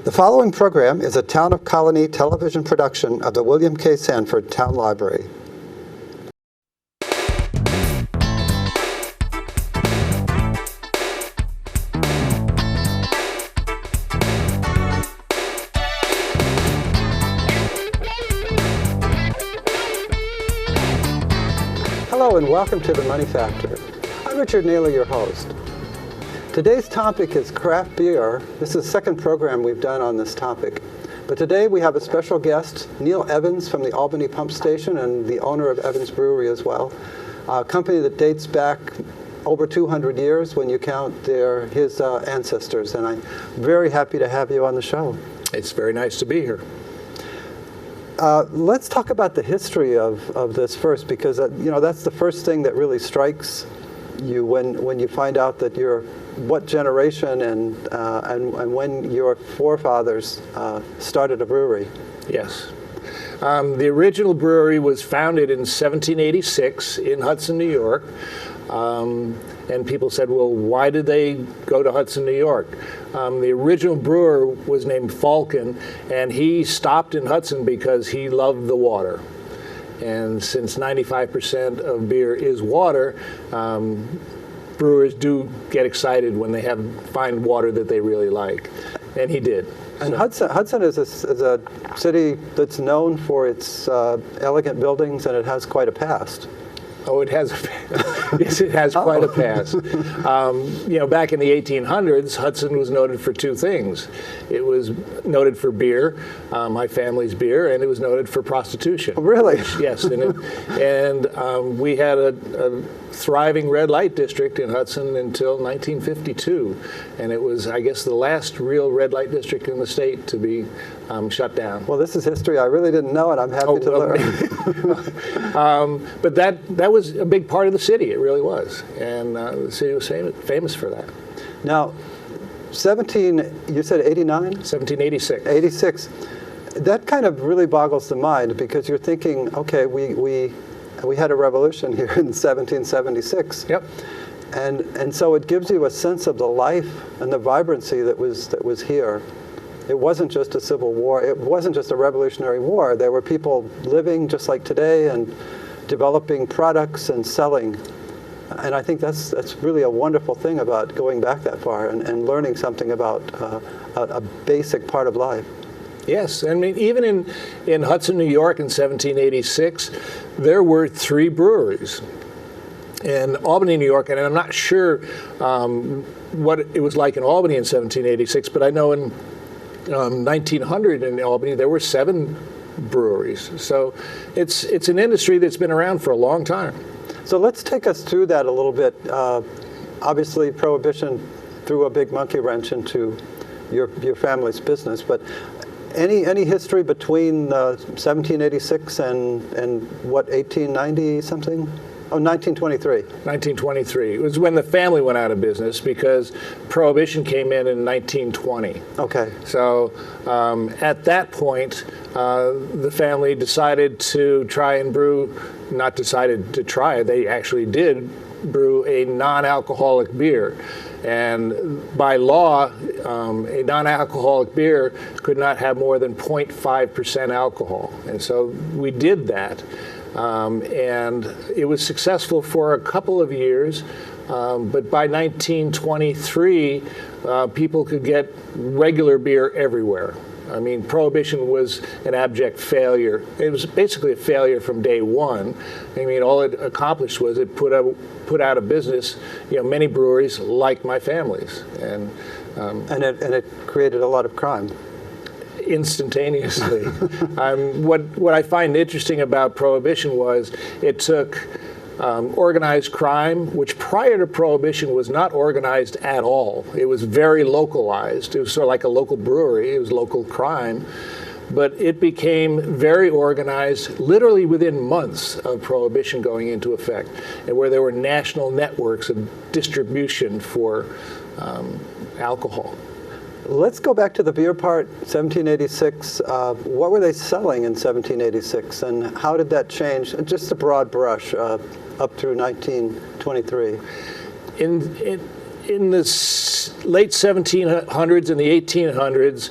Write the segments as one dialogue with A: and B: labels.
A: The following program is a Town of Colonie television production of the William K. Sanford Town Library. Hello and welcome to The Money Factor. I'm Richard Naylor, your host. Today's topic is craft beer. This is the second program we've done on this topic. But today we have a special guest, Neil Evans from the Albany Pump Station and the owner of Evans Brewery as well, a company that dates back over 200 years when you count his ancestors. And I'm very happy to have you on the show.
B: It's very nice to be here.
A: Let's talk about the history of this first, because that's the first thing that really strikes you when you find out that you're what generation and when your forefathers started a brewery.
B: Yes. The original brewery was founded in 1786 in Hudson, New York. And people said, well, why did they go to Hudson, New York? The original brewer was named Falcon, and he stopped in Hudson because he loved the water. And since 95% of beer is water, brewers do get excited when they find water that they really like, and he did.
A: And Hudson is a city that's known for its elegant buildings, and it has quite a past.
B: Oh, it has. Yes, it has quite a past. Back in the 1800s, Hudson was noted for two things. It was noted for beer, my family's beer, and it was noted for prostitution.
A: Oh, really?
B: Yes, and we had a thriving red light district in Hudson until 1952, and it was, I guess, the last real red light district in the state to be shut down.
A: Well, this is history I really didn't know, and I'm happy to
B: learn. But that was a big part of the city. It really was, and the city was famous for that.
A: Now, you said 89?
B: 1786.
A: 86. That kind of really boggles the mind, because you're thinking, okay, we had a revolution here in 1776.
B: Yep.
A: And so it gives you a sense of the life and the vibrancy that was here. It wasn't just a civil war. It wasn't just a revolutionary war. There were people living just like today and developing products and selling. And I think that's really a wonderful thing about going back that far and learning something about a basic part of life.
B: Yes, I mean, even in Hudson, New York in 1786, there were 3 breweries. In Albany, New York, and I'm not sure what it was like in Albany in 1786, but I know in 1900 in Albany there were 7 breweries. So it's an industry that's been around for a long time.
A: So let's take us through that a little bit. Obviously, Prohibition threw a big monkey wrench into your family's business, but any history between 1786 and what, 1890 something? Oh, 1923.
B: 1923. It was when the family went out of business because Prohibition came in 1920.
A: Okay.
B: So at that point, the family decided to try and brew, not decided to try, they actually did brew a non-alcoholic beer. And by law, a non-alcoholic beer could not have more than 0.5% alcohol. And so we did that. And it was successful for a couple of years, but by 1923, people could get regular beer everywhere. I mean, Prohibition was an abject failure. It was basically a failure from day one. I mean, all it accomplished was it put out of business, many breweries like my family's, and
A: it created a lot of crime.
B: Instantaneously. What I find interesting about Prohibition was it took organized crime, which prior to Prohibition was not organized at all. It was very localized. It was sort of like a local brewery. It was local crime. But it became very organized literally within months of Prohibition going into effect, and where there were national networks of distribution for alcohol.
A: Let's go back to the beer part, 1786. What were they selling in 1786, and how did that change? Just a broad brush up through 1923.
B: in the late 1700s and the 1800s,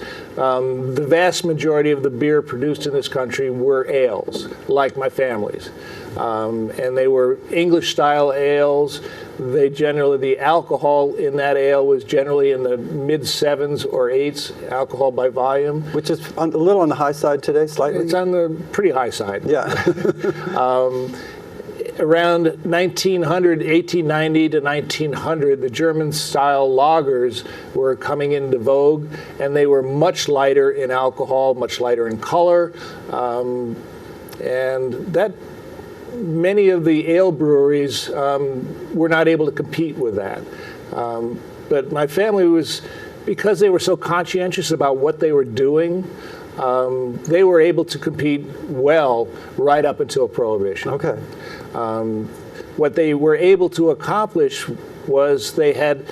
B: the vast majority of the beer produced in this country were ales, like my family's. And they were English-style ales. The alcohol in that ale was generally in the mid-7s or 8s, alcohol by volume.
A: Which is a little on the high side today, slightly?
B: It's on the pretty high side.
A: Yeah.
B: Around 1890 to 1900, the German-style lagers were coming into vogue, and they were much lighter in alcohol, much lighter in color, and that many of the ale breweries were not able to compete with that. But my family was, because they were so conscientious about what they were doing, they were able to compete well right up until Prohibition.
A: Okay.
B: What they were able to accomplish was they had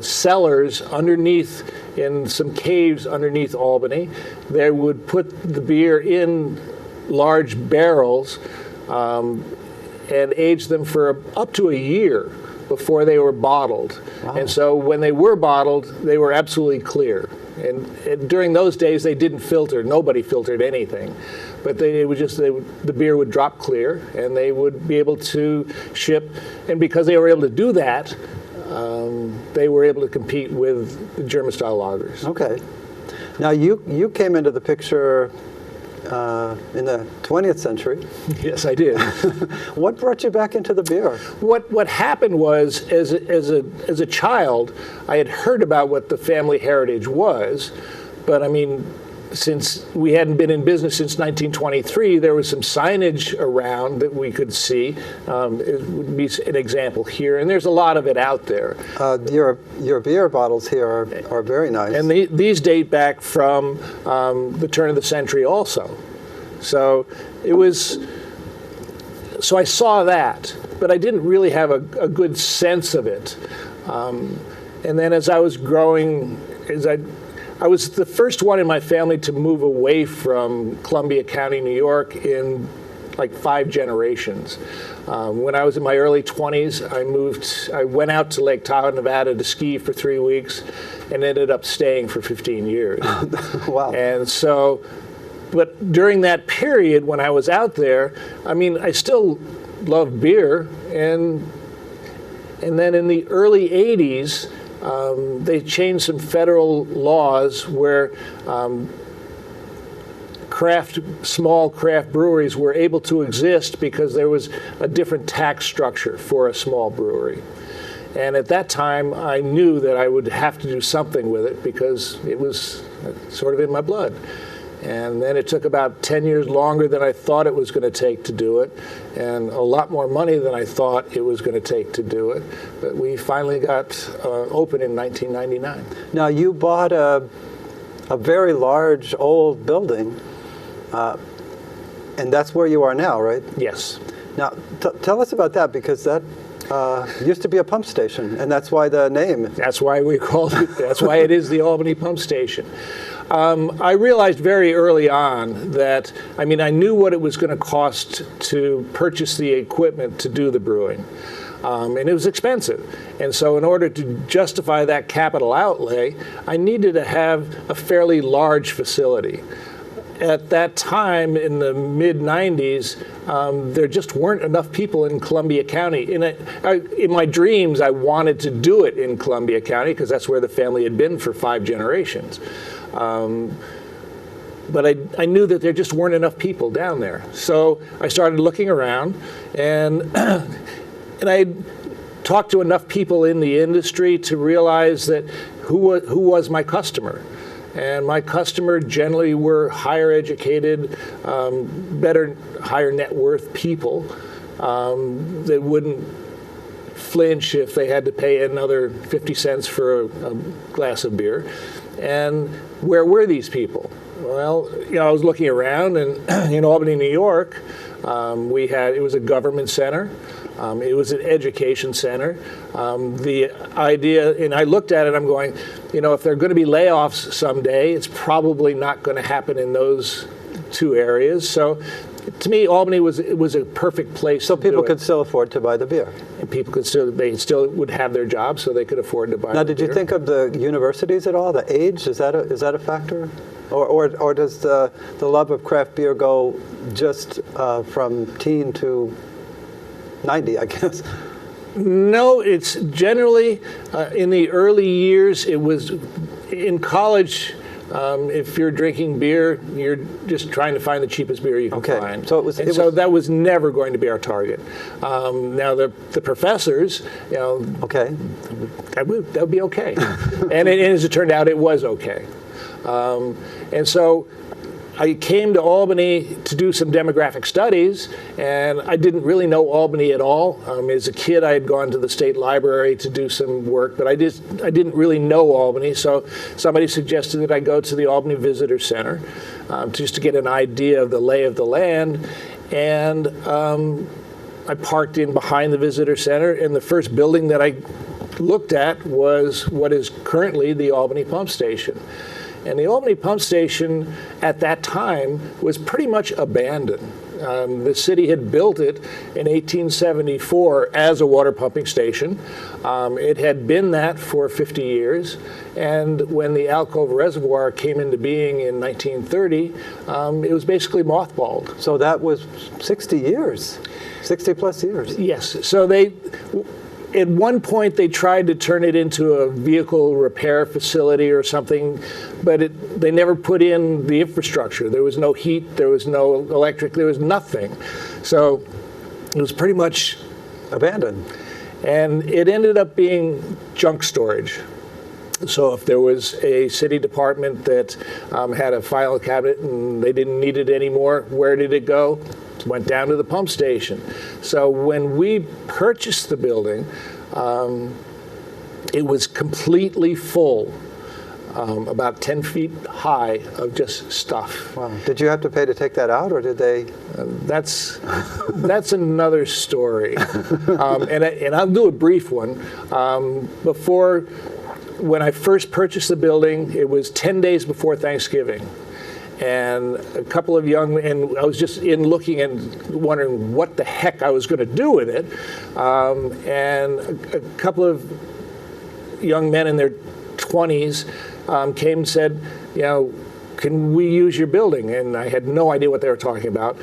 B: cellars underneath, in some caves underneath Albany. They would put the beer in large barrels and age them for up to a year before they were bottled.
A: Wow.
B: And so when they were bottled, they were absolutely clear. And during those days, they didn't filter. Nobody filtered anything. But the beer would drop clear, and they would be able to ship. And because they were able to do that, they were able to compete with the German-style lagers.
A: Okay. Now, you came into the picture in the 20th century.
B: Yes, I did.
A: What brought you back into the beer?
B: What happened was, as a child, I had heard about what the family heritage was, but I mean, since we hadn't been in business since 1923, there was some signage around that we could see. It would be an example here, and there's a lot of it out there.
A: Your beer bottles here are very nice.
B: And these date back from the turn of the century also. So it was, so I saw that, but I didn't really have a good sense of it. And then as I was growing, I was the first one in my family to move away from Columbia County, New York in like 5 generations. When I was in my early 20s, I went out to Lake Tahoe, Nevada to ski for 3 weeks and ended up staying for 15 years.
A: Wow.
B: And so, but during that period when I was out there, I mean, I still loved beer, and then in the early 80s, they changed some federal laws where small craft breweries were able to exist because there was a different tax structure for a small brewery. And at that time, I knew that I would have to do something with it because it was sort of in my blood. And then it took about 10 years longer than I thought it was going to take to do it, and a lot more money than I thought it was going to take to do it. But we finally got open in 1999.
A: Now, you bought a very large old building, and that's where you are now, right?
B: Yes.
A: Now, tell us about that, because that used to be a pump station, and that's why the name.
B: That's why we called it, that's why it is the Albany Pump Station. I realized very early on that, I mean, I knew what it was going to cost to purchase the equipment to do the brewing. And it was expensive. And so in order to justify that capital outlay, I needed to have a fairly large facility. At that time, in the mid-90s, there just weren't enough people in Columbia County. In my dreams, I wanted to do it in Columbia County because that's where the family had been for 5 generations. But I knew that there just weren't enough people down there. So I started looking around, and I talked to enough people in the industry to realize that who was my customer. And my customer generally were higher educated, higher net worth people that wouldn't flinch if they had to pay another 50 cents for a glass of beer. And where were these people? Well, I was looking around, and in Albany, New York, it was a government center. It was an education center. The idea, and I looked at it, I'm going, if there are going to be layoffs someday, it's probably not going to happen in those 2 areas. So to me, Albany was a perfect place.
A: So
B: to
A: people
B: do
A: could
B: it.
A: still afford to buy the beer.
B: And people could still would have their jobs, so they could afford to buy.
A: Now,
B: the
A: did you
B: beer.
A: think of the universities at all? The age, is that a factor? Or does the love of craft beer go just from teen to 90, I guess?
B: No, it's generally in the early years. It was in college. If you're drinking beer, you're just trying to find the cheapest beer you can find.
A: So
B: that was never going to be our target. Now the professors,
A: okay,
B: that would be okay, and as it turned out, it was okay. And so I came to Albany to do some demographic studies, and I didn't really know Albany at all. As a kid, I had gone to the state library to do some work, but I didn't really know Albany. So somebody suggested that I go to the Albany Visitor Center just to get an idea of the lay of the land. And I parked in behind the Visitor Center, and the first building that I looked at was what is currently the Albany Pump Station. And the Albany Pump Station at that time was pretty much abandoned. The city had built it in 1874 as a water pumping station. It had been that for 50 years. And when the Alcove Reservoir came into being in 1930, it was basically mothballed.
A: So that was 60 years, 60 plus years.
B: Yes. So at one point, they tried to turn it into a vehicle repair facility or something, but they never put in the infrastructure. There was no heat, there was no electric, there was nothing. So it was pretty much
A: abandoned.
B: And it ended up being junk storage. So if there was a city department that had a file cabinet and they didn't need it anymore, where did it go? Went down to the pump station. So when we purchased the building, it was completely full, about 10 feet high of just stuff.
A: Wow. Did you have to pay to take that out, or did they?
B: That's another story. And I'll do a brief one. When I first purchased the building, it was 10 days before Thanksgiving. And a couple of and I was just looking and wondering what the heck I was going to do with it. And a couple of young men in their 20s came and said, can we use your building? And I had no idea what they were talking about.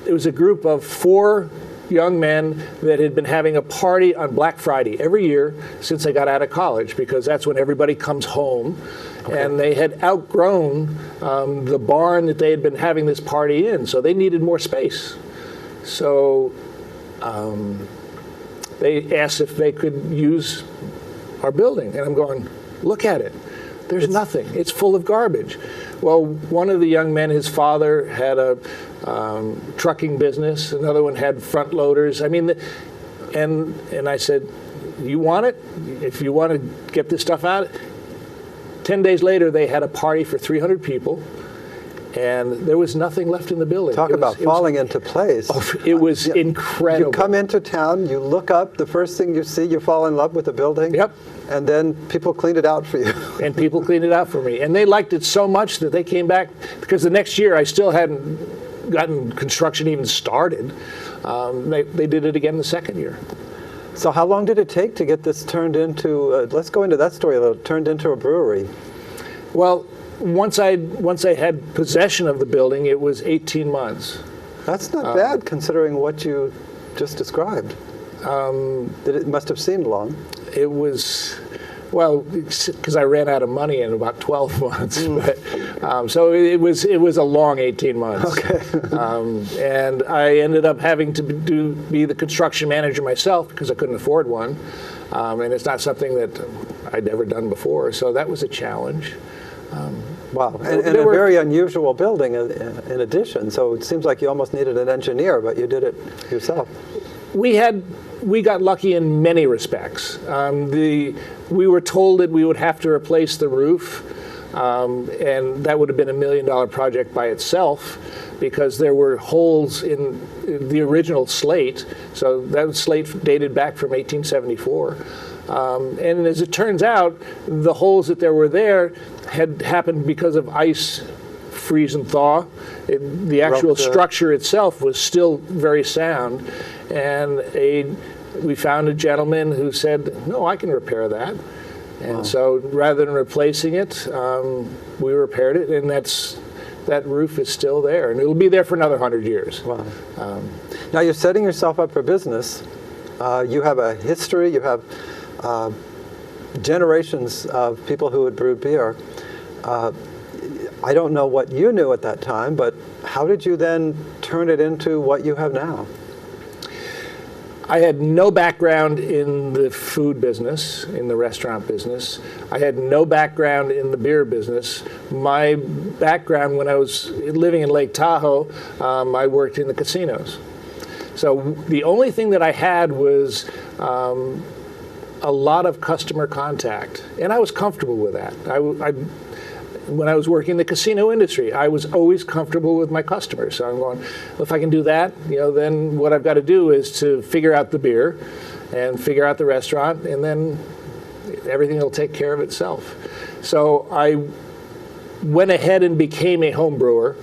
B: It was a group of 4 young men that had been having a party on Black Friday every year since they got out of college, because that's when everybody comes home. Okay. And they had outgrown the barn that they had been having this party in, so they needed more space. So they asked if they could use our building, and I'm going, look at it. There's nothing. It's full of garbage. Well, one of the young men, his father had a trucking business. Another one had front loaders. I mean, and I said, you want it? If you want to get this stuff out. 10 days later, they had a party for 300 people, and there was nothing left in the building.
A: Talk about falling into place.
B: It was incredible.
A: You come into town, you look up, the first thing you see, you fall in love with the building.
B: Yep.
A: And then people cleaned it out for you.
B: And people cleaned it out for me. And they liked it so much that they came back, because the next year I still hadn't gotten construction even started. They did it again the second year.
A: So how long did it take to get this turned into, let's go into that story a little, turned into a brewery?
B: Well, once I had possession of the building, it was 18 months.
A: That's not bad considering what you just described. It must have seemed long.
B: It was, well, because I ran out of money in about 12 months. But, so it was a long 18 months.
A: Okay.
B: And I ended up having to be the construction manager myself because I couldn't afford one. And it's not something that I'd ever done before. So that was a challenge.
A: Wow, and a very unusual building in addition. So it seems like you almost needed an engineer, but you did it yourself.
B: We got lucky in many respects. We were told that we would have to replace the roof, and that would have been $1 million project by itself, because there were holes in the original slate. So that slate dated back from 1874. And as it turns out, the holes that were there had happened because of ice freeze and thaw. The actual structure itself was still very sound. And we found a gentleman who said, no, I can repair that. And so rather than replacing it, we repaired it, and that roof is still there, and it'll be there for another 100 years.
A: Wow. Now you're setting yourself up for business. You have a history. You have generations of people who had brewed beer. I don't know what you knew at that time, but how did you then turn it into what you have now?
B: I had no background in the food business, in the restaurant business. I had no background in the beer business. My background, when I was living in Lake Tahoe, I worked in the casinos. So the only thing that I had was a lot of customer contact, and I was comfortable with that. When I was working in the casino industry, I was always comfortable with my customers. So I'm going, well, if I can do that, then what I've got to do is to figure out the beer and figure out the restaurant, and then everything will take care of itself. So I went ahead and became a home brewer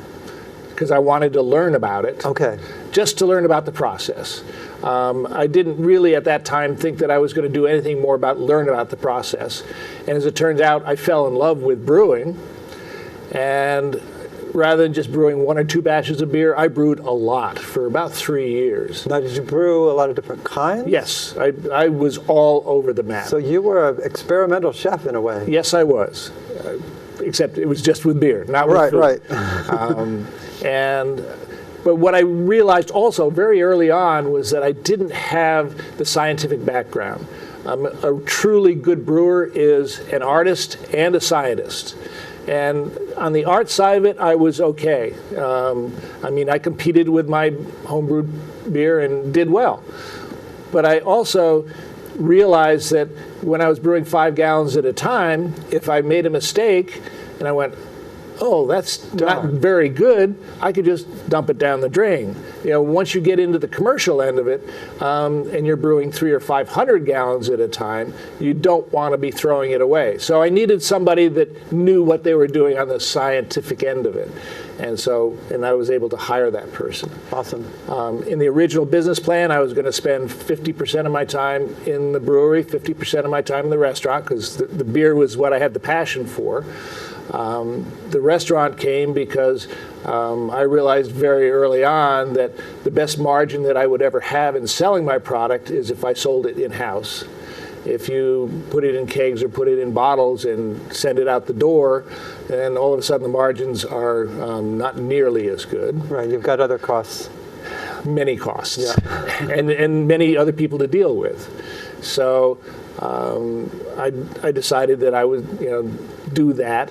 B: because I wanted to learn about it.
A: Okay.
B: Just to learn about the process. I didn't really at that time think that I was going to do anything more about learn about the process. And as it turns out, I fell in love with brewing. And rather than just brewing 1 or 2 batches of beer, I brewed a lot for about 3 years.
A: Now, did you brew a lot of different kinds?
B: Yes, I was all over the map.
A: So you were an experimental chef in a way.
B: Yes, I was. Except it was just with beer, not with food.
A: Right.
B: But what I realized also very early on was that I didn't have the scientific background. A truly good brewer is an artist and a scientist. And on the art side of it, I was okay. I competed with my homebrewed beer and did well. But I also realized that when I was brewing 5 gallons at a time, if I made a mistake and I went, oh, that's not very good, I could just dump it down the drain. Once you get into the commercial end of it, and you're brewing 300 or 500 gallons at a time, you don't want to be throwing it away. So I needed somebody that knew what they were doing on the scientific end of it. And I was able to hire that person.
A: Awesome.
B: In the original business plan, I was going to spend 50% of my time in the brewery, 50% of my time in the restaurant, because the beer was what I had the passion for. The restaurant came because I realized very early on that the best margin that I would ever have in selling my product is if I sold it in-house. If you put it in kegs or put it in bottles and send it out the door, then all of a sudden the margins are not nearly as good.
A: Right, you've got other costs.
B: Many costs, and many other people to deal with. So I decided that I would do that.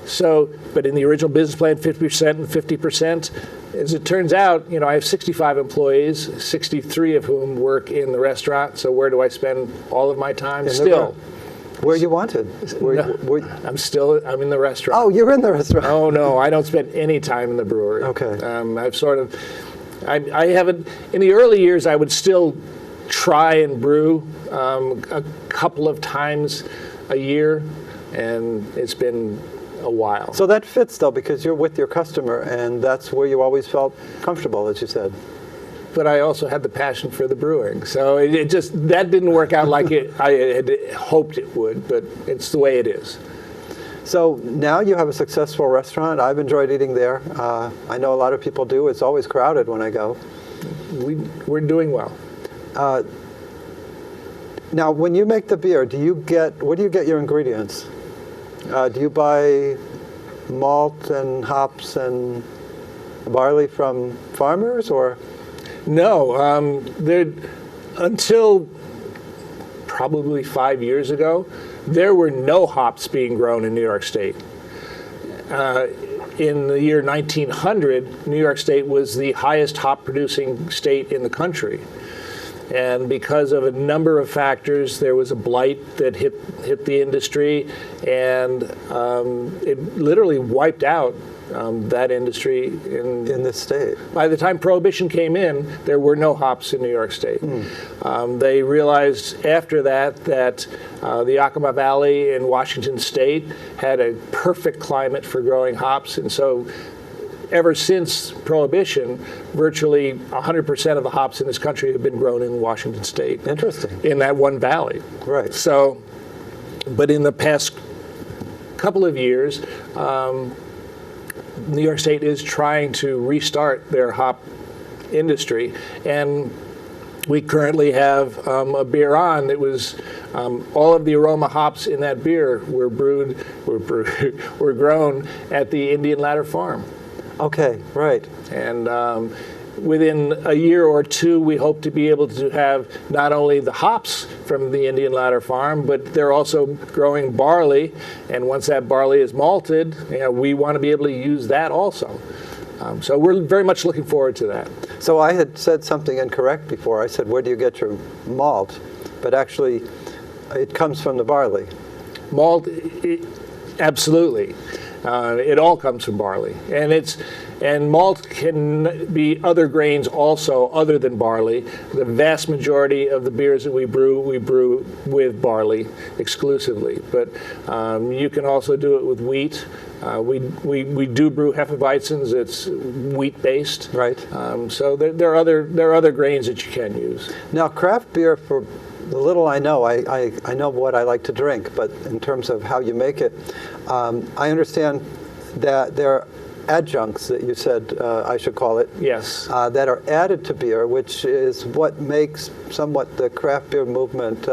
B: So, but in the original business plan, 50% and 50%. As it turns out, I have 65 employees, 63 of whom work in the restaurant. So where do I spend all of my time? Still.
A: Where you wanted?
B: I'm in the restaurant.
A: Oh, you're in the restaurant.
B: Oh, no, I don't spend any time in the brewery.
A: Okay.
B: I haven't, in the early years, I would still try and brew a couple of times a year, and it's been a while.
A: So that fits, though, because you're with your customer, and that's where you always felt comfortable, as you said.
B: But I also had the passion for the brewing, so that didn't work out like I had hoped it would, but it's the way it is.
A: So now you have a successful restaurant. I've enjoyed eating there. I know a lot of people do. It's always crowded when I go.
B: We're doing well.
A: Now, when you make the beer, where do you get your ingredients? Do you buy malt and hops and barley from farmers, or?
B: No, until probably 5 years ago, there were no hops being grown in New York State. In the year 1900, New York State was the highest hop producing state in the country. And because of a number of factors, there was a blight that hit the industry, and it literally wiped out that industry
A: in this state.
B: By the time Prohibition came in, there were no hops in New York State. They realized after that the Yakima Valley in Washington State had a perfect climate for growing hops, and so ever since Prohibition, virtually 100% of the hops in this country have been grown in Washington State.
A: Interesting.
B: In that one valley.
A: Right.
B: So, but in the past couple of years, New York State is trying to restart their hop industry, and we currently have a beer on that was all of the aroma hops in that beer were grown at the Indian Ladder Farm.
A: Okay, right.
B: And within a year or two, we hope to be able to have not only the hops from the Indian Ladder Farm, but they're also growing barley. And once that barley is malted, we want to be able to use that also. So we're very much looking forward to that.
A: So I had said something incorrect before. I said, where do you get your malt? But actually, it comes from the barley.
B: Malt, absolutely. It all comes from barley, and malt can be other grains also, other than barley. The vast majority of the beers that we brew with barley exclusively. But you can also do it with wheat. We do brew Hefeweizens. It's wheat based.
A: Right.
B: So there are other grains that you can use.
A: Now, craft beer, for the little I know, I know what I like to drink, but in terms of how you make it, I understand that there are adjuncts that you said I should call it.
B: Yes.
A: That are added to beer, which is what makes somewhat the craft beer movement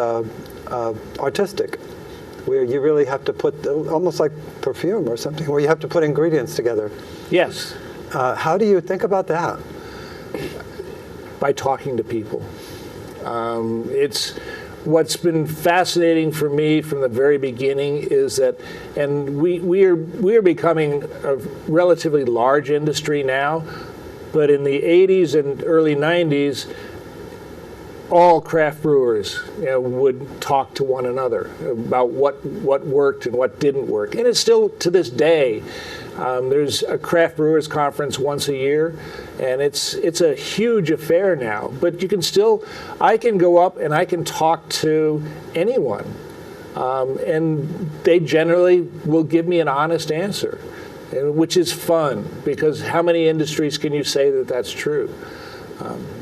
A: artistic, where you really have to put, almost like perfume or something, where you have to put ingredients together.
B: Yes.
A: How do you think about that?
B: By talking to people. It's what's been fascinating for me from the very beginning is that, and we are becoming a relatively large industry now, but in the 80s and early 90s, all craft brewers would talk to one another about what worked and what didn't work. And it's still to this day. There's a craft brewers conference once a year, and it's a huge affair now. But you can still, I can go up and I can talk to anyone, and they generally will give me an honest answer, which is fun, because how many industries can you say that that's true?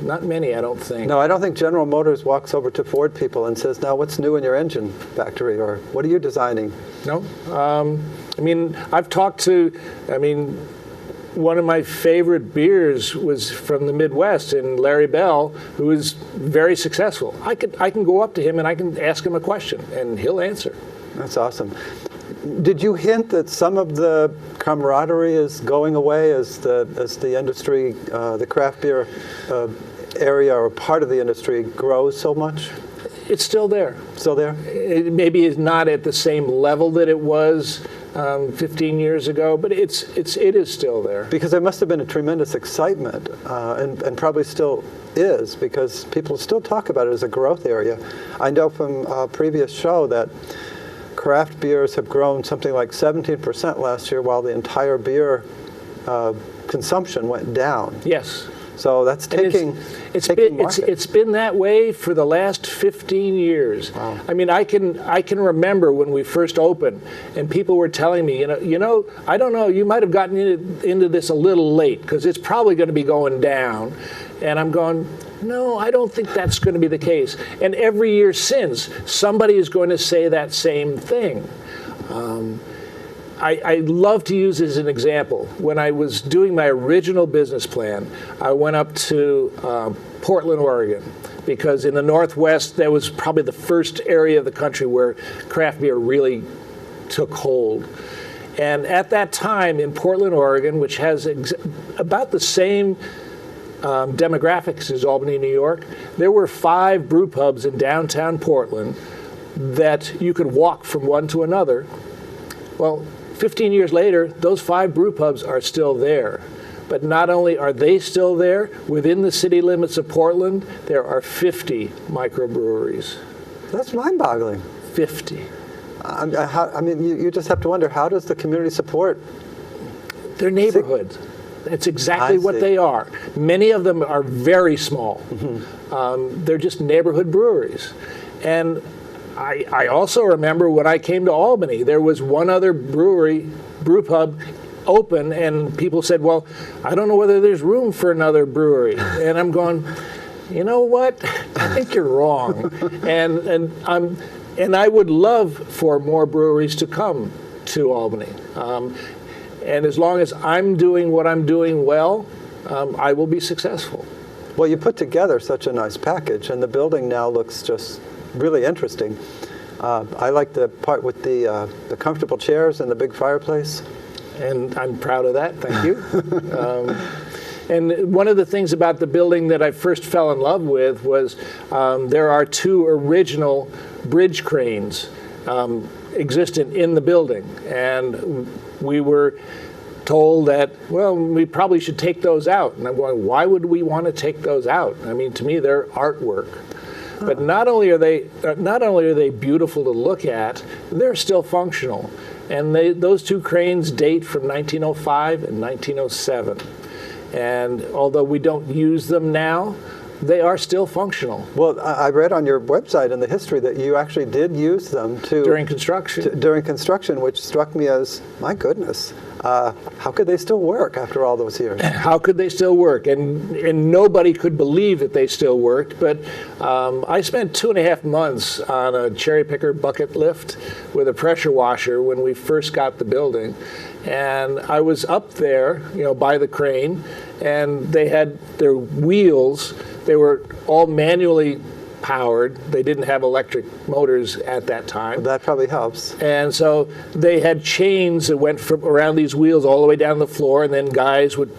B: Not many, I don't think.
A: No, I don't think General Motors walks over to Ford people and says, now what's new in your engine factory, or what are you designing?
B: No. I mean, I've talked to, one of my favorite beers was from the Midwest, and Larry Bell, who is very successful. I can go up to him and I can ask him a question, and he'll answer.
A: That's awesome. Did you hint that some of the camaraderie is going away as the industry, the craft beer area or part of the industry grows so much?
B: It's still there.
A: Still there?
B: It maybe is not at the same level that it was 15 years ago, but it is still there. Because
A: there must have been a tremendous excitement, and probably still is, because people still talk about it as a growth area. I know from a previous show that craft beers have grown something like 17% last year, while the entire beer consumption went down.
B: Yes.
A: So that's taking market.
B: It's been that way for the last 15 years.
A: Wow.
B: I mean, I can remember when we first opened, and people were telling me, I don't know, you might have gotten into this a little late, because it's probably going to be going down. And I'm going, no, I don't think that's going to be the case. And every year since, somebody is going to say that same thing. I love to use as an example. When I was doing my original business plan, I went up to Portland, Oregon, because in the Northwest, that was probably the first area of the country where craft beer really took hold. And at that time in Portland, Oregon, which has about the same demographics as Albany, New York, there were 5 brew pubs in downtown Portland that you could walk from one to another. Well, 15 years later, those 5 brew pubs are still there. But not only are they still there, within the city limits of Portland, there are 50 microbreweries.
A: That's mind-boggling.
B: 50.
A: You just have to wonder, how does the community support
B: They're neighborhoods. That's exactly what they are. Many of them are very small. They're just neighborhood breweries. And I also remember when I came to Albany, there was one other brew pub open, and people said, well, I don't know whether there's room for another brewery. And I'm going, you know what? I think you're wrong. And I would love for more breweries to come to Albany. And as long as I'm doing what I'm doing well, I will be successful.
A: Well, you put together such a nice package, and the building now looks just really interesting. I like the part with the comfortable chairs and the big fireplace.
B: And I'm proud of that, thank you. And one of the things about the building that I first fell in love with was there are 2 original bridge cranes existent in the building. And we were told that, well, we probably should take those out. And I'm going, why would we want to take those out? I mean, to me, they're artwork. But not only are they beautiful to look at, they're still functional. And those 2 cranes date from 1905 and 1907. And although we don't use them now, they are still functional.
A: Well, I read on your website in the history that you actually did use them
B: during construction.
A: During construction, which struck me as, my goodness, how could they still work after all those years?
B: How could they still work? And nobody could believe that they still worked. But I spent 2.5 months on a cherry picker bucket lift with a pressure washer when we first got the building. And I was up there, by the crane, and they had their wheels. They were all manually powered. They didn't have electric motors at that time.
A: That probably helps.
B: And so they had chains that went from around these wheels all the way down the floor, and then guys would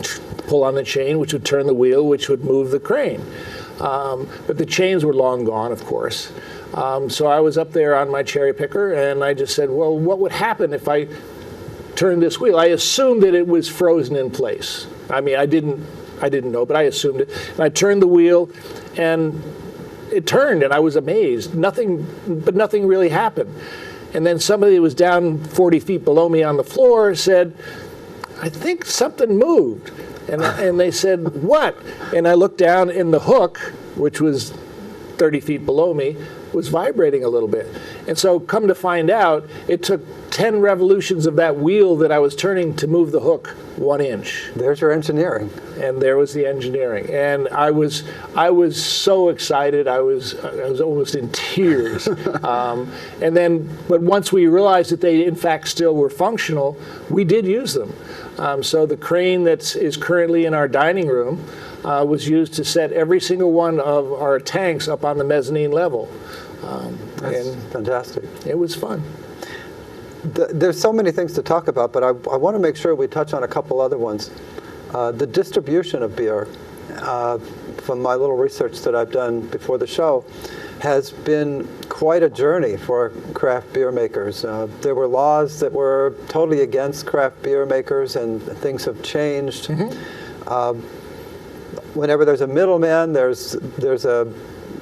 B: pull on the chain, which would turn the wheel, which would move the crane. But the chains were long gone, of course. So I was up there on my cherry picker, and I just said, well, what would happen if I turned this wheel? I assumed that it was frozen in place. I mean, I didn't know, but I assumed it. And I turned the wheel, and it turned, and I was amazed. Nothing really happened. And then somebody who was down 40 feet below me on the floor said, I think something moved. And they said, what? And I looked down, and the hook, which was 30 feet below me, was vibrating a little bit. And so come to find out, it took 10 revolutions of that wheel that I was turning to move the hook 1 inch.
A: There's your engineering.
B: And there was the engineering. And I was so excited. I was almost in tears. But once we realized that they in fact still were functional, we did use them. So the crane that is currently in our dining room was used to set every single one of our tanks up on the mezzanine level.
A: That's fantastic.
B: It was fun.
A: There's so many things to talk about, but I want to make sure we touch on a couple other ones. The distribution of beer, from my little research that I've done before the show, has been quite a journey for craft beer makers. There were laws that were totally against craft beer makers, and things have changed. Mm-hmm. Whenever there's a middleman, there's a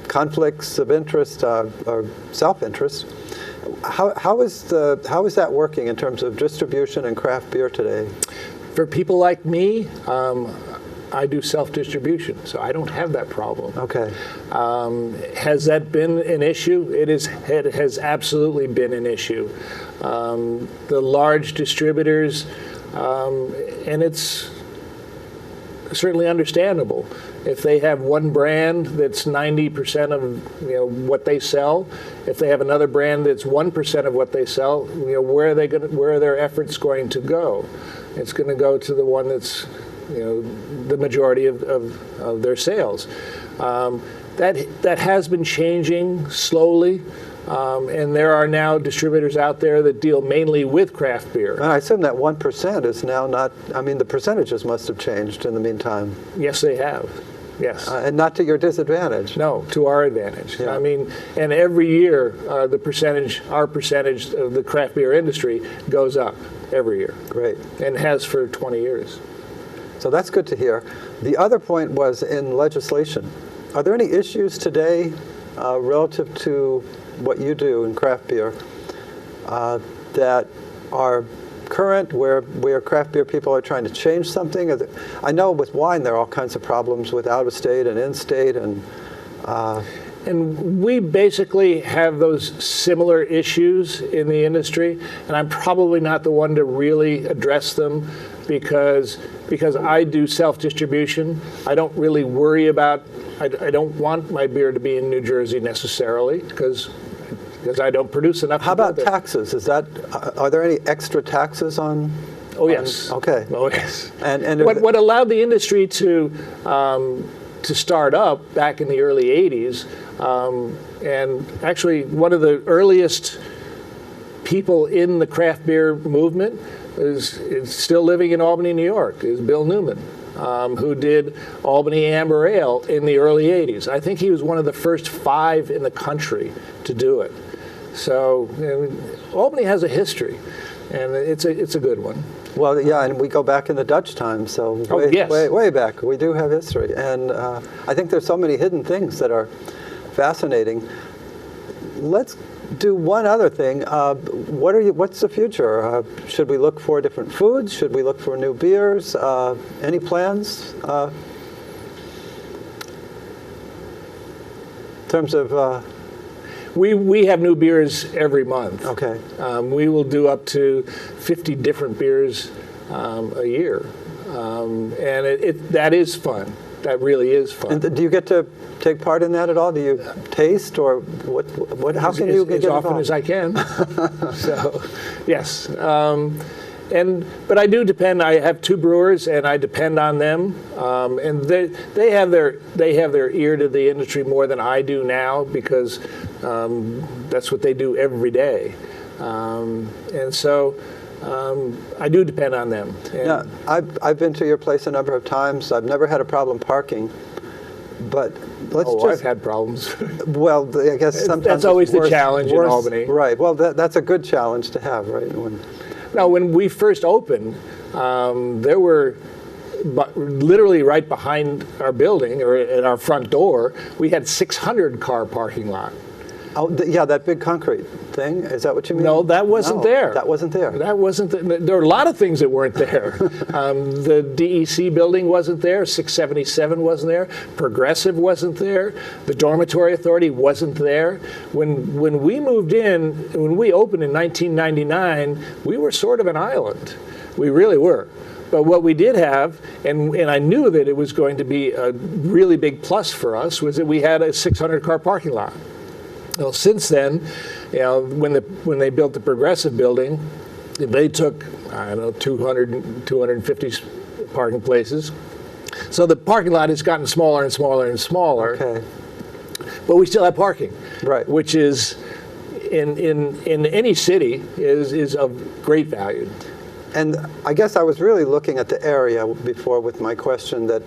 A: conflicts of interest or self-interest. How is that working in terms of distribution and craft beer today?
B: For people like me, I do self-distribution, so I don't have that problem.
A: Okay.
B: Has that been an issue? It has absolutely been an issue. The large distributors, and it's certainly understandable. If they have one brand that's 90% of what they sell, if they have another brand that's 1% of what they sell, where are their efforts going to go? It's going to go to the one that's the majority of their sales. That has been changing slowly. And there are now distributors out there that deal mainly with craft beer.
A: And I assume that 1% is now not, the percentages must have changed in the meantime.
B: Yes, they have. Yes.
A: And not to your disadvantage.
B: No, to our advantage.
A: Yeah.
B: And every year, our percentage of the craft beer industry goes up every year.
A: Great.
B: And has for 20 years.
A: So that's good to hear. The other point was in legislation. Are there any issues today relative to what you do in craft beer that are current where craft beer people are trying to change something? I know with wine there are all kinds of problems with out of state and in state and.
B: And we basically have those similar issues in the industry, and I'm probably not the one to really address them because I do self-distribution. I don't really worry about, I don't want my beer to be in New Jersey necessarily because I don't produce enough.
A: How about taxes? Are there any extra taxes on?
B: Oh, yes.
A: Okay.
B: Oh, yes.
A: And
B: what allowed the industry to start up back in the early 80s, and actually one of the earliest people in the craft beer movement is still living in Albany, New York, is Bill Newman, who did Albany Amber Ale in the early 80s. I think he was one of the first 5 in the country to do it. So Albany has a history, and it's a good one.
A: Well, yeah, and we go back in the Dutch time, so way back. We do have history, and I think there's so many hidden things that are fascinating. Let's do one other thing. What's the future? Should we look for different foods? Should we look for new beers? Any plans in terms of?
B: We have new beers every month.
A: Okay.
B: We will do up to 50 different beers a year, and that is fun. That really is fun.
A: And do you get to take part in that at all? Do you taste or what? How can you get involved?
B: As often as I can. So, yes. But I do depend. I have 2 brewers, and I depend on them. And they have their ear to the industry more than I do now because that's what they do every day. And so I do depend on them.
A: Yeah, I've been to your place a number of times. I've never had a problem parking. But
B: I've had problems.
A: Well, I guess sometimes
B: that's always the challenge in Albany.
A: Right. Well, that's a good challenge to have, right?
B: Now, when we first opened, there were literally right behind our building or at our front door, we had 600 car parking lot.
A: Oh, yeah, that big concrete thing. Is that what you mean?
B: No, that wasn't there.
A: That wasn't there.
B: That wasn't. There were a lot of things that weren't there. The DEC building wasn't there. 677 wasn't there. Progressive wasn't there. The Dormitory Authority wasn't there. When we moved in, when we opened in 1999, we were sort of an island. We really were. But what we did have, and I knew that it was going to be a really big plus for us, was that we had a 600-car parking lot. Well, since then, when they built the Progressive building, they took, 250 parking places. So the parking lot has gotten smaller and smaller and smaller.
A: Okay.
B: But we still have parking,
A: right?
B: Which is, in any city, is of great value.
A: And I guess I was really looking at the area before with my question that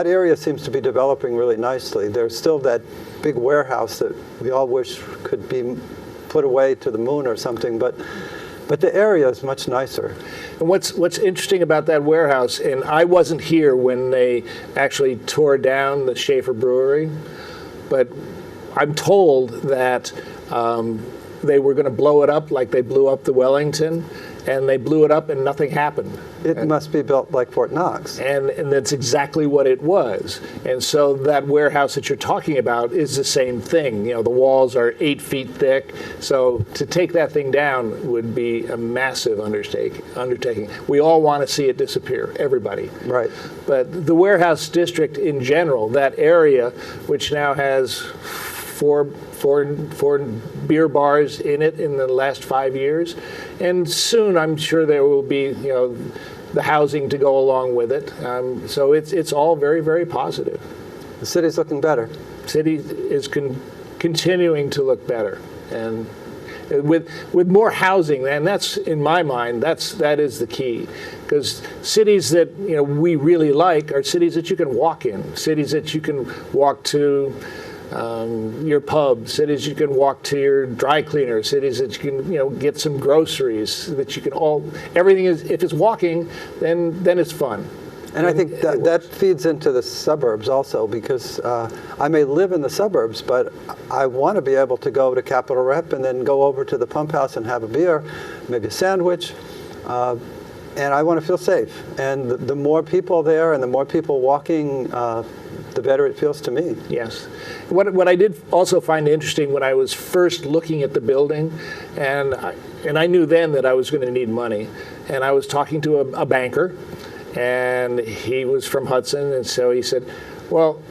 A: area seems to be developing really nicely. There's still that big warehouse that we all wish could be put away to the moon or something, but the area is much nicer.
B: And what's interesting about that warehouse, and I wasn't here when they actually tore down the Schaefer Brewery, but I'm told that they were going to blow it up like they blew up the Wellington, and they blew it up and nothing happened.
A: It must be built like Fort Knox.
B: And that's exactly what it was. And so that warehouse that you're talking about is the same thing. The walls are 8 feet thick. So to take that thing down would be a massive undertaking. We all want to see it disappear, everybody.
A: Right.
B: But the warehouse district in general, that area, which now has four beer bars in it in the last 5 years, and soon I'm sure there will be the housing to go along with it. So it's all very, very positive.
A: The city's looking better.
B: City is continuing to look better, and with more housing, and that's, in my mind, that is the key. Because cities that we really like are cities that you can walk in, cities that you can walk to. Your pub, cities you can walk to your dry cleaner, cities that you can get some groceries, that you can everything is, if it's walking, then it's fun.
A: And I think that feeds into the suburbs also, because I may live in the suburbs, but I want to be able to go to Capitol Rep and then go over to the pump house and have a beer, maybe a sandwich, and I want to feel safe. And the more people there and the more people walking, the better it feels to me.
B: Yes. What I did also find interesting when I was first looking at the building, and I knew then that I was going to need money, and I was talking to a banker, and he was from Hudson, and so he said, well,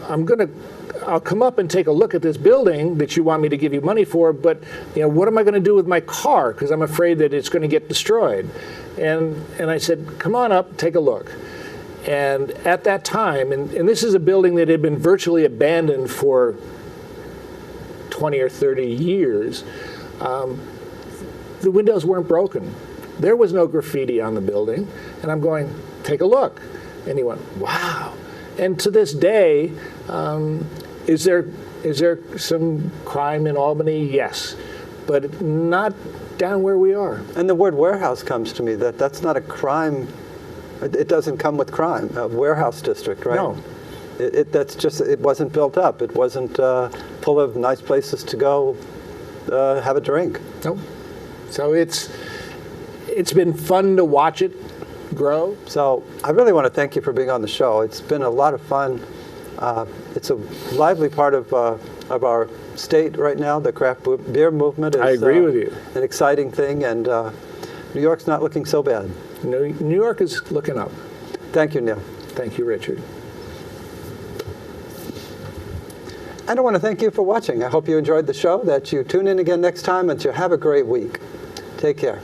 B: I'll come up and take a look at this building that you want me to give you money for, but what am I going to do with my car? Because I'm afraid that it's going to get destroyed. And I said, come on up, take a look. And at that time, and this is a building that had been virtually abandoned for 20 or 30 years, the windows weren't broken. There was no graffiti on the building. And I'm going, take a look. And he went, wow. And to this day, is there some crime in Albany? Yes, but not down where we are.
A: And the word warehouse comes to me. That's not a crime. It doesn't come with crime. A warehouse district, right?
B: No.
A: That's just, it wasn't built up. It wasn't full of nice places to go have a drink.
B: Nope. So it's been fun to watch it grow.
A: So I really want to thank you for being on the show. It's been a lot of fun. It's a lively part of our state right now. The craft beer movement is
B: I agree with you.
A: An exciting thing, and New York's not looking so bad.
B: New York is looking up.
A: Thank you, Neil.
B: Thank you, Richard.
A: And I want to thank you for watching. I hope you enjoyed the show, that you tune in again next time, and you have a great week. Take care.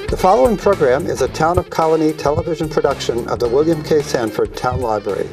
A: The following program is a Town of Colonie television production of the William K. Sanford Town Library.